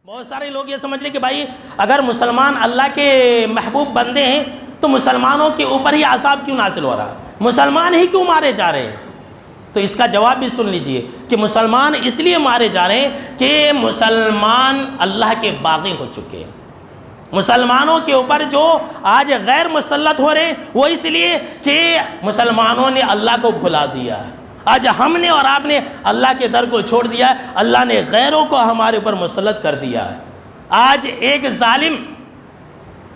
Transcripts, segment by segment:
بہت سارے لوگ یہ سمجھ لیں کہ بھائی اگر مسلمان اللہ کے محبوب بندے ہیں تو مسلمانوں کے اوپر ہی عذاب کیوں نازل ہو رہا ہے، مسلمان ہی کیوں مارے جا رہے ہیں؟ تو اس کا جواب بھی سن لیجئے کہ مسلمان اس لیے مارے جا رہے ہیں کہ مسلمان اللہ کے باغی ہو چکے ہیں۔ مسلمانوں کے اوپر جو آج غیر مسلط ہو رہے ہیں وہ اس لیے کہ مسلمانوں نے اللہ کو بھلا دیا ہے۔ آج ہم نے اور آپ نے اللہ کے در کو چھوڑ دیا ہے، اللہ نے غیروں کو ہمارے اوپر مسلط کر دیا ہے۔ آج ایک ظالم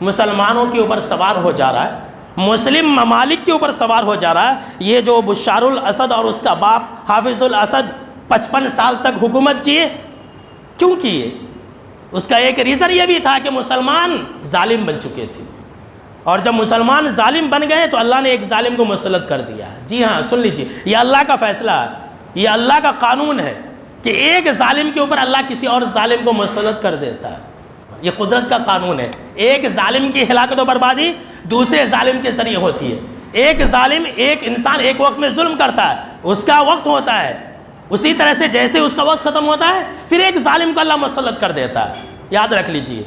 مسلمانوں کے اوپر سوار ہو جا رہا ہے، مسلم ممالک کے اوپر سوار ہو جا رہا ہے۔ یہ جو بشار الاسد اور اس کا باپ حافظ الاسد 55 سال تک حکومت کیے، کیوں کیے؟ اس کا ایک ریزن یہ بھی تھا کہ مسلمان ظالم بن چکے تھے، اور جب مسلمان ظالم بن گئے تو اللہ نے ایک ظالم کو مسلط کر دیا۔ جی ہاں، سن لیجیے، یہ اللہ کا فیصلہ ہے، یہ اللہ کا قانون ہے کہ ایک ظالم کے اوپر اللہ کسی اور ظالم کو مسلط کر دیتا ہے۔ یہ قدرت کا قانون ہے، ایک ظالم کی ہلاکت و بربادی دوسرے ظالم کے ذریعے ہوتی ہے۔ ایک ظالم، ایک انسان ایک وقت میں ظلم کرتا ہے، اس کا وقت ہوتا ہے، اسی طرح سے جیسے اس کا وقت ختم ہوتا ہے پھر ایک ظالم کو اللہ مسلط کر دیتا ہے۔ یاد رکھ لیجئے،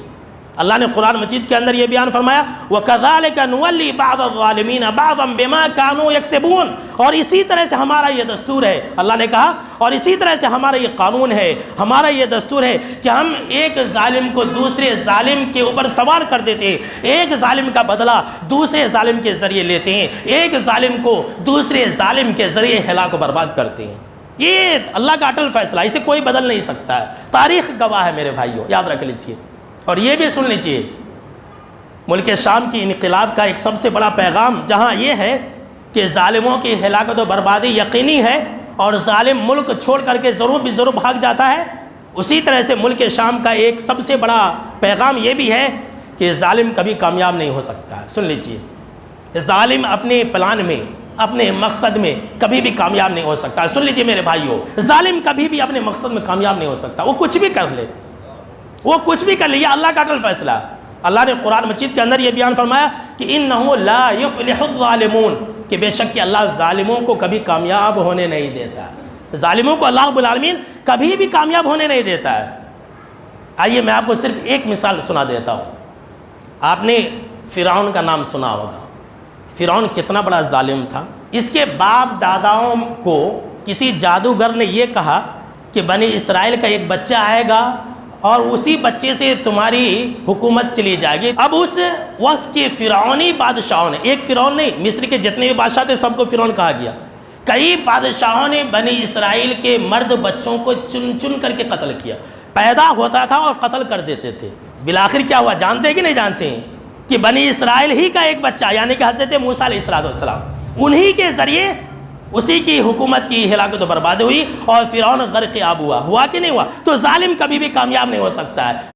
اللہ نے قرآن مجید کے اندر یہ بیان فرمایا وَكَذَلِكَ نُوَلِّي بَعْضَ الظَّالِمِينَ بَعْضًا بِمَا كَانُوا يَكْسِبُونَ، اور اسی طرح سے ہمارا یہ دستور ہے، اللہ نے کہا، اور اسی طرح سے ہمارا یہ قانون ہے، ہمارا یہ دستور ہے کہ ہم ایک ظالم کو دوسرے ظالم کے اوپر سوار کر دیتے ہیں، ایک ظالم کا بدلہ دوسرے ظالم کے ذریعے لیتے ہیں، ایک ظالم کو دوسرے ظالم کے ذریعے ہلاک و برباد کرتے ہیں۔ یہ اللہ کا اٹل فیصلہ، اسے کوئی بدل نہیں سکتا ہے، تاریخ گواہ ہے میرے بھائیوں، یاد رکھ لیجیے۔ اور یہ بھی سن لیجئے، ملک شام کی انقلاب کا ایک سب سے بڑا پیغام جہاں یہ ہے کہ ظالموں کی ہلاکت و بربادی یقینی ہے اور ظالم ملک چھوڑ کر کے ضرور بھی ضرور بھاگ جاتا ہے، اسی طرح سے ملک شام کا ایک سب سے بڑا پیغام یہ بھی ہے کہ ظالم کبھی کامیاب نہیں ہو سکتا ہے۔ سن لیجئے، ظالم اپنے پلان میں، اپنے مقصد میں کبھی بھی کامیاب نہیں ہو سکتا۔ سن لیجئے میرے بھائیوں، ظالم کبھی بھی اپنے مقصد میں کامیاب نہیں ہو سکتا، وہ کچھ بھی کر لے، وہ کچھ بھی کر لے، یہ اللہ کا اٹل فیصلہ ہے۔ اللہ نے قرآن مجید کے اندر یہ بیان فرمایا کہ اِنَّهُ لَا يُفْلِحُ الظَّالِمُونَ، کہ بے شک کہ اللہ ظالموں کو کبھی کامیاب ہونے نہیں دیتا ہے۔ ظالموں کو اللہ رب العالمین کبھی بھی کامیاب ہونے نہیں دیتا ہے۔ آئیے میں آپ کو صرف ایک مثال سنا دیتا ہوں۔ آپ نے فرعون کا نام سنا ہوگا۔ فرعون کتنا بڑا ظالم تھا۔ اس کے باپ داداؤں کو کسی جادوگر نے یہ کہا کہ بنی اسرائیل کا ایک بچہ آئے گا اور اسی بچے سے تمہاری حکومت چلی جائے گی۔ اب اس وقت کے فرعونی بادشاہوں نے، ایک فرعون نہیں، مصر کے جتنے بھی بادشاہ تھے سب کو فرعون کہا گیا، کئی بادشاہوں نے بنی اسرائیل کے مرد بچوں کو چن چن کر کے قتل کیا، پیدا ہوتا تھا اور قتل کر دیتے تھے۔ بالآخر کیا ہوا جانتے کہ نہیں جانتے ہیں؟ کہ بنی اسرائیل ہی کا ایک بچہ یعنی کہ حضرت موسیٰ علیہ السلام، انہی کے ذریعے اسی کی حکومت کی ہلاکت و بربادی ہوئی اور فرعون غرق آب ہوا کہ نہیں ہوا؟ تو ظالم کبھی بھی کامیاب نہیں ہو سکتا ہے۔